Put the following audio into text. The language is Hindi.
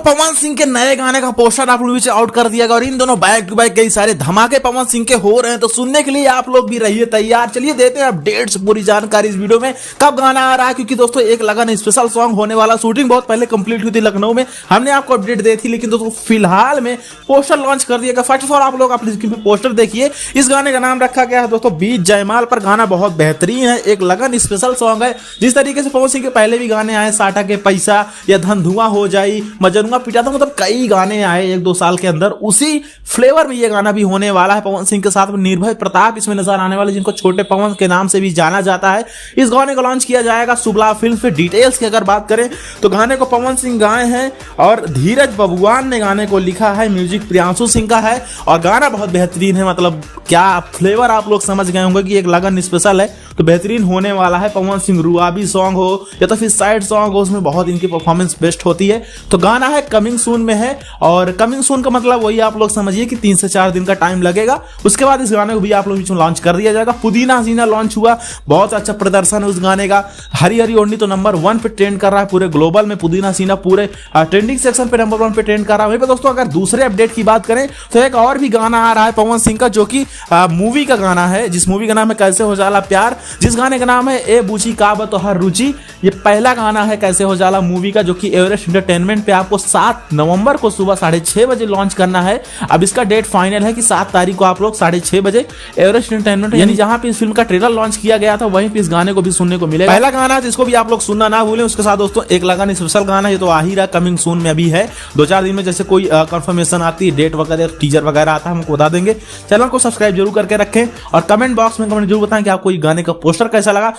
पवन सिंह के नए गाने का पोस्टर आप लोगों से आउट कर दिया गया और इन दोनों बैक टू बैक कई सारे धमाके पवन सिंह के हो रहे हैं। तो सुनने के लिए आप लोग भी रहिए तैयार। चलिए देते हैं अपडेट्स, पूरी जानकारी इस वीडियो में कब गाना आ रहा है, क्योंकि दोस्तों एक लगन स्पेशल सॉन्ग होने वाला, शूटिंग बहुत पहले कंप्लीट हुई थी लखनऊ में, हमने आपको अपडेट दी थी, लेकिन दोस्तों फिलहाल में पोस्टर लॉन्च कर दिया गया। फर्स्ट ऑफ ऑल आप लोग अपनी स्क्रीन पे पोस्टर देखिए। इस गाने का नाम रखा गया है दोस्तों बीच जयमाल पर। गाना बहुत बेहतरीन है, एक लगन स्पेशल सॉन्ग है। जिस तरीके से पवन सिंह के पहले भी गाने आए, साटा के पैसा या धन धुआं हो जाई, मजनुआ पिटा था, मतलब कई गाने आए एक दो साल के अंदर, उसी फ्लेवर में ये गाना भी होने वाला है। पवन सिंह के साथ में निर्भय प्रताप इसमें नजर आने वाले, जिनको छोटे पवन के नाम से भी जाना जाता है। इस गाने को लॉन्च किया जाएगा शुभलाभ फिल्म पे। डिटेल्स की अगर बात करें तो गाने को पवन सिंह गाए हैं और धीरज बबुआन ने गाने को लिखा है, म्यूजिक प्रियांशु सिंह का है और गाना बहुत बेहतरीन है। मतलब क्या फ्लेवर आप लोग समझ गए होंगे कि एक लगन स्पेशल है तो बेहतरीन होने वाला है। पवन सिंह रुआबी सॉन्ग हो या तो फिर साइड सॉन्ग हो, उसमें बहुत इनकी परफॉर्मेंस बेस्ट होती है। तो गाना है कमिंग सून में है और कमिंग सून का मतलब वही आप लोग समझिए कि 3 से 4 दिन का टाइम लगेगा। उसके बाद इस गाने को भी आप लोग बीच में लॉन्च कर दिया जाएगा। पुदीना हसीना लॉन्च हुआ, बहुत अच्छा प्रदर्शन है उस गाने का। हरी हरी ओढ़नी तो नंबर 1 पे ट्रेंड कर रहा है पूरे ग्लोबल में। पुदीना हसीना पूरे ट्रेंडिंग सेक्शन पे नंबर 1 पे ट्रेंड कर रहा है। वहीं पे दोस्तों अगर दूसरे अपडेट की बात करें तो एक और भी गाना आ रहा है पवन सिंह का, जो कि मूवी का गाना है, जिस मूवी का नाम है कैसे हो जाला प्यार, जिस गाने का नाम है ए बूची का बतोहर रुचि। ये पहला गाना है कैसे हो जाला मूवी का, जो कि एवरेस्ट एंटरटेनमेंट पे आपको 7 नवंबर को सुबह 6:30 बजे लॉन्च करना है। अब इसका डेट फाइनल है कि 7 तारीख को आप लोग 6:30 बजे एवरेस्ट एंटरटेनमेंट यानी जहां पे इस फिल्म का ट्रेलर लॉन्च किया गया था वहीं पे इस गाने को भी सुनने को मिलेगा। पहला गाना है जिसको भी आप लोग सुनना ना भूलें। उसके साथ दोस्तों एक लगन स्पेशल गाना, ये तो आ ही रहा, कमिंग सून में अभी है। 2-4 दिन में जैसे कोई कंफर्मेशन आती है, डेट वगैरह टीजर वगैरह आता है, हमको बता देंगे। चैनल को सब्सक्राइब जरूर करके रखें और कमेंट बॉक्स में कमेंट जरूर बताएं कि आपको ये गाने का पोस्टर कैसा लगा।